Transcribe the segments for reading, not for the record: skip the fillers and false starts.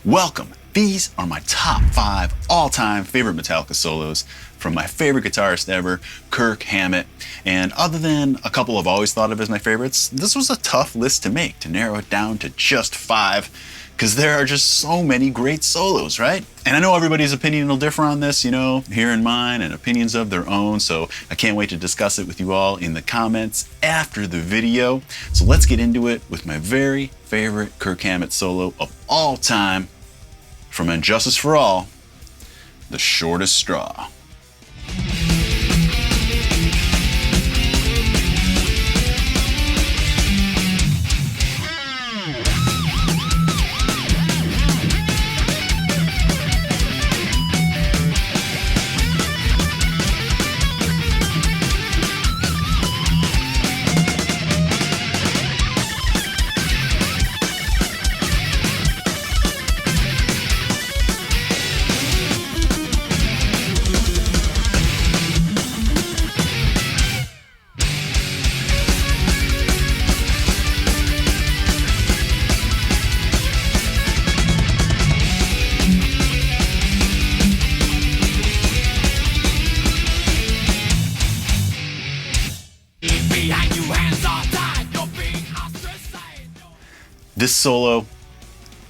Welcome. These are my top 5 all-time favorite Metallica solos from my favorite guitarist ever, Kirk Hammett. And other than a couple I've always thought of as my favorites, this was a tough list to make, to narrow it down to just 5, because there are just so many great solos, right? And I know everybody's opinion will differ on this, hearing mine and opinions of their own, so I can't wait to discuss it with you all in the comments after the video. So let's get into it with my very favorite Kirk Hammett solo of all time from And Justice for All, The Shortest Straw. This solo,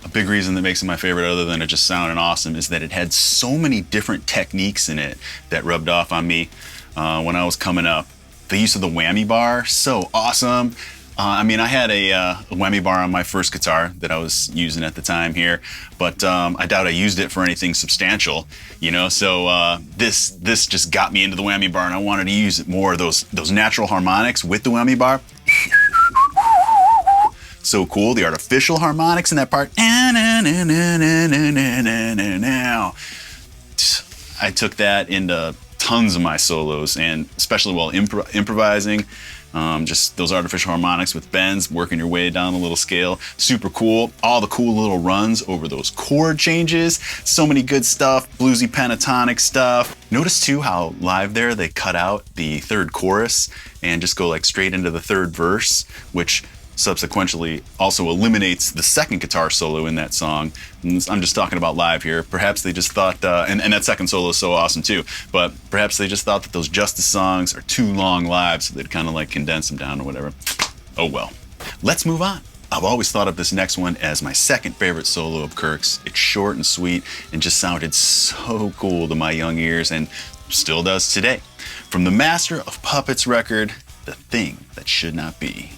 a big reason that makes it my favorite other than it just sounding awesome, is that it had so many different techniques in it that rubbed off on me when I was coming up. The use of the whammy bar, so awesome. I had a whammy bar on my first guitar that I was using at the time here, but I doubt I used it for anything substantial, so this just got me into the whammy bar, and I wanted to use it more, those natural harmonics with the whammy bar. So cool, the artificial harmonics in that part. I took that into tons of my solos, and especially while improvising, just those artificial harmonics with bends, working your way down the little scale. Super cool. All the cool little runs over those chord changes. So many good stuff, bluesy pentatonic stuff. Notice too how live there they cut out the third chorus and just go straight into the third verse, which subsequently also eliminates the second guitar solo in that song. And I'm just talking about live here. Perhaps they just thought, and that second solo is so awesome too, but perhaps they just thought that those Justice songs are too long live, so they'd kind of condense them down or whatever. Oh well. Let's move on. I've always thought of this next one as my second favorite solo of Kirk's. It's short and sweet and just sounded so cool to my young ears, and still does today. From the Master of Puppets record, The Thing That Should Not Be.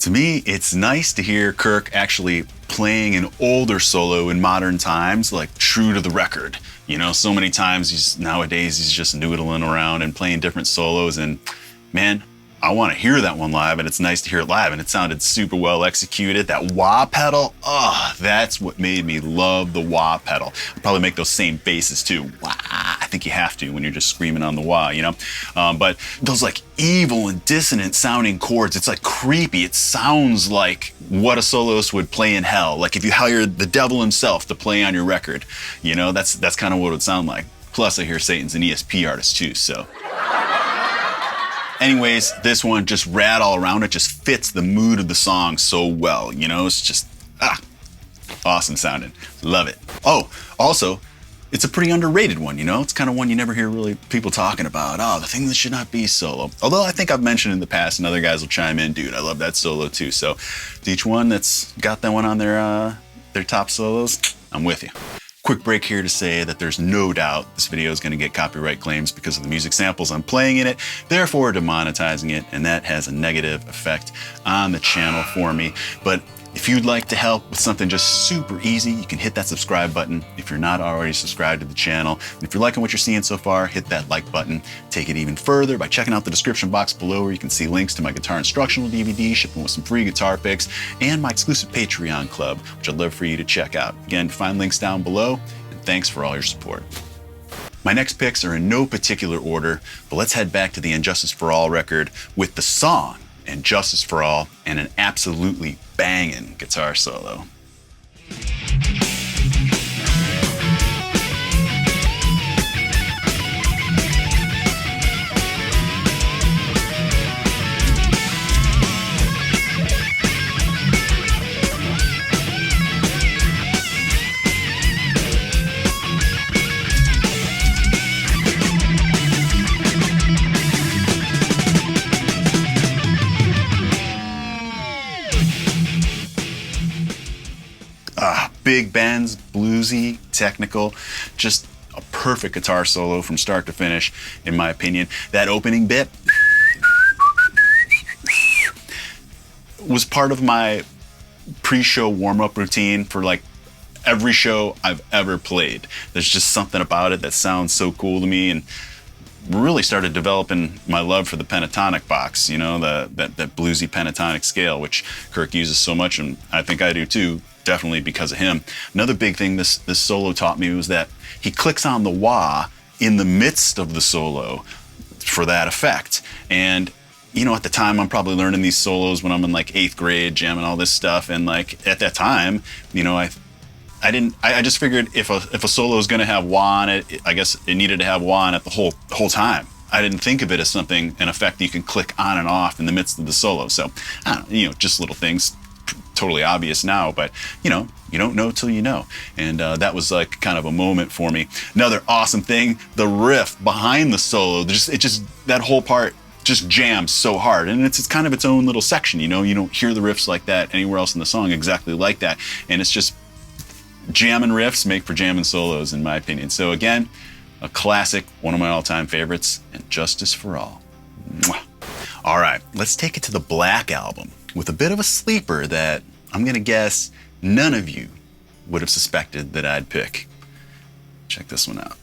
To me, it's nice to hear Kirk actually playing an older solo in modern times, true to the record. So many times nowadays he's just noodling around and playing different solos, and man, I want to hear that one live, and it's nice to hear it live, and it sounded super well executed. That wah pedal, that's what made me love the wah pedal. I'll probably make those same basses too. Wah, I think you have to when you're just screaming on the wah, But those evil and dissonant sounding chords, it's creepy. It sounds like what a soloist would play in hell. If you hired the devil himself to play on your record, that's kind of what it would sound like. Plus I hear Satan's an ESP artist too, so. Anyways, this one just rad all around. It just fits the mood of the song so well, It's just, awesome sounding. Love it. Oh, also, it's a pretty underrated one, It's kind of one you never hear really people talking about. Oh, The Thing That Should Not Be solo. Although I think I've mentioned in the past, and other guys will chime in, dude, I love that solo too. So to each one that's got that one on their top solos, I'm with you. Quick break here to say that there's no doubt this video is going to get copyright claims because of the music samples I'm playing in it, therefore demonetizing it, and that has a negative effect on the channel for me. But If you'd like to help with something just super easy, you can hit that subscribe button if you're not already subscribed to the channel. And if you're liking what you're seeing so far, hit that like button. Take it even further by checking out the description box below, where you can see links to my guitar instructional DVD, shipping with some free guitar picks, and my exclusive Patreon club, which I'd love for you to check out. Again, find links down below, and thanks for all your support. My next picks are in no particular order, but let's head back to the And Justice for All record with the song And Justice for All and an absolutely banging guitar solo. Big bends, bluesy, technical, just a perfect guitar solo from start to finish, in my opinion. That opening bit was part of my pre-show warm-up routine for like every show I've ever played. There's just something about it that sounds so cool to me, and really started developing my love for the pentatonic box, you know, that bluesy pentatonic scale, which Kirk uses so much, and I think I do too. Definitely because of him. Another big thing this solo taught me was that he clicks on the wah in the midst of the solo for that effect. And you know, at the time, I'm probably learning these solos when I'm in like 8th grade, jamming all this stuff, and like at that time, you know, I just figured if a solo is going to have wah on it, I guess it needed to have wah on it the whole time. I didn't think of it as something, an effect that you can click on and off in the midst of the solo. So I don't know, you know, just little things. Totally obvious now, but you know, you don't know till you know. And that was like kind of a moment for me. Another awesome thing, the riff behind the solo, that whole part just jams so hard, and it's kind of its own little section. You know, you don't hear the riffs like that anywhere else in the song exactly like that, and it's just jamming riffs make for jamming solos, in my opinion. So again, a classic, one of my all-time favorites, And Justice for All. Mwah. All right, let's take it to the Black Album with a bit of a sleeper that I'm gonna guess none of you would have suspected that I'd pick. Check this one out.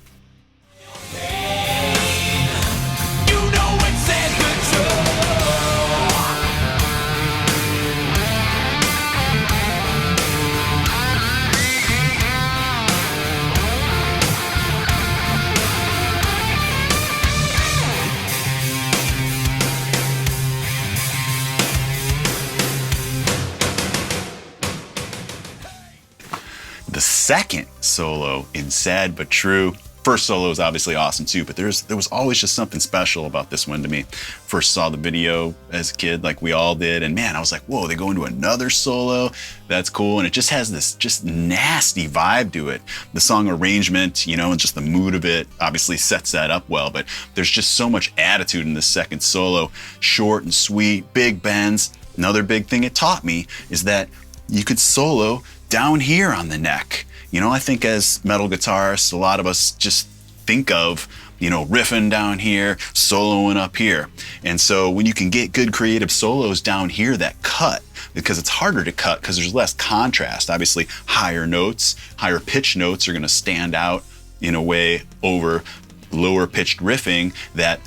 The second solo in Sad But True. First solo is obviously awesome too, but there was always just something special about this one to me. First saw the video as a kid, like we all did, and man, I was like, whoa, they go into another solo? That's cool, and it just has this just nasty vibe to it. The song arrangement, you know, and just the mood of it obviously sets that up well, but there's just so much attitude in this second solo. Short and sweet, big bends. Another big thing it taught me is that you could solo down here on the neck. You know, I think as metal guitarists, a lot of us just think of, you know, riffing down here, soloing up here. And so when you can get good creative solos down here that cut, because it's harder to cut because there's less contrast. Obviously, higher notes, higher pitched notes are going to stand out in a way over lower pitched riffing that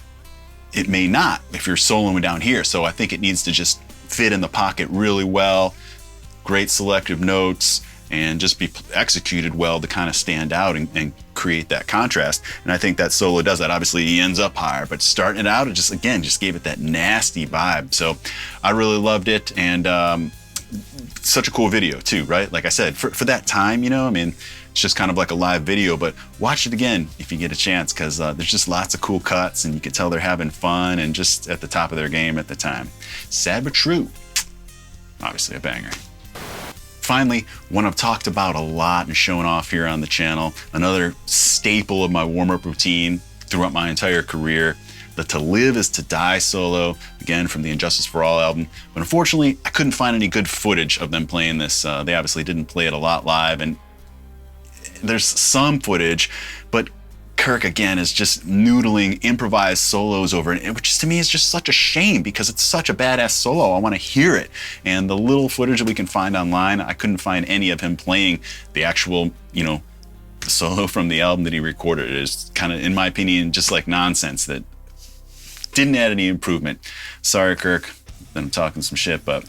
it may not if you're soloing down here. So I think it needs to just fit in the pocket really well, great selective notes, and just be executed well to kind of stand out and create that contrast. And I think that solo does that. Obviously he ends up higher, but starting it out, it just gave it that nasty vibe. So I really loved it, and such a cool video too, right? Like I said, for that time, you know, I mean, it's just kind of like a live video, but watch it again if you get a chance, because there's just lots of cool cuts, and you can tell they're having fun and just at the top of their game at the time. Sad but true. Obviously a banger. Finally, one I've talked about a lot and shown off here on the channel, another staple of my warm-up routine throughout my entire career, the To Live Is To Die solo, again from the And Justice for All album. But unfortunately, I couldn't find any good footage of them playing this. They obviously didn't play it a lot live, and there's some footage, but Kirk again is just noodling improvised solos over it, which to me is just such a shame because it's such a badass solo. I want to hear it. And the little footage that we can find online, I couldn't find any of him playing the actual, the solo from the album that he recorded. It is kind of, in my opinion, just like nonsense that didn't add any improvement. Sorry, Kirk, that I'm talking some shit, but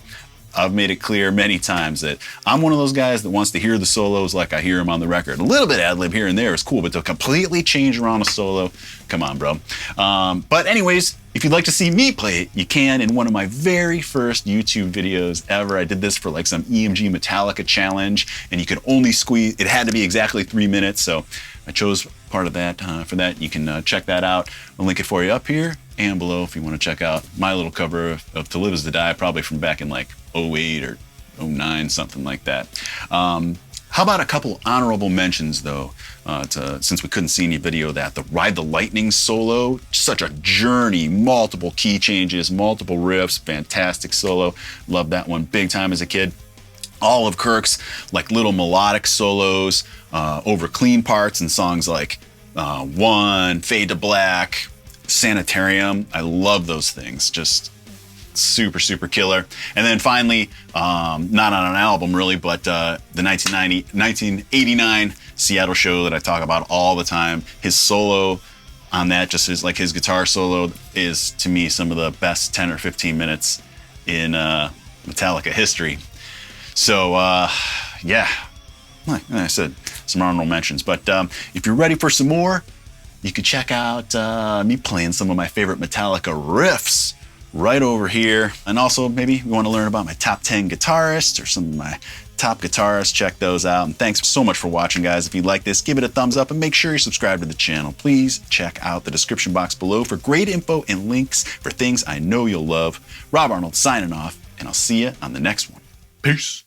I've made it clear many times that I'm one of those guys that wants to hear the solos like I hear them on the record. A little bit ad-lib here and there is cool, but to completely change around a solo, come on, bro. But anyways, if you'd like to see me play it, you can in one of my very first YouTube videos ever. I did this for like some EMG Metallica challenge, and you could only squeeze, it had to be exactly 3 minutes, so I chose part of that for that. You can check that out. I'll link it for you up here and below if you want to check out my little cover of To Live Is To Die, probably from back in like 08 or 09, something like that. How about a couple honorable mentions though, since we couldn't see any video of that. The Ride the Lightning solo, such a journey, multiple key changes, multiple riffs, fantastic solo. Loved that one big time as a kid. All of Kirk's like little melodic solos over clean parts and songs like One, Fade to Black, Sanitarium. I love those things, just super, super killer. And then finally, not on an album really, but the 1989 Seattle show that I talk about all the time. His solo on that, just his guitar solo, is to me some of the best 10 or 15 minutes in Metallica history. So yeah, like I said, some honorable mentions. But if you're ready for some more, you can check out me playing some of my favorite Metallica riffs right over here. And also, maybe you want to learn about my top 10 guitarists or some of my top guitarists, check those out. And thanks so much for watching, guys. If you like this, give it a thumbs up and make sure you subscribe to the channel. Please check out the description box below for great info and links for things I know you'll love. Rob Arnold signing off, and I'll see you on the next one. Peace.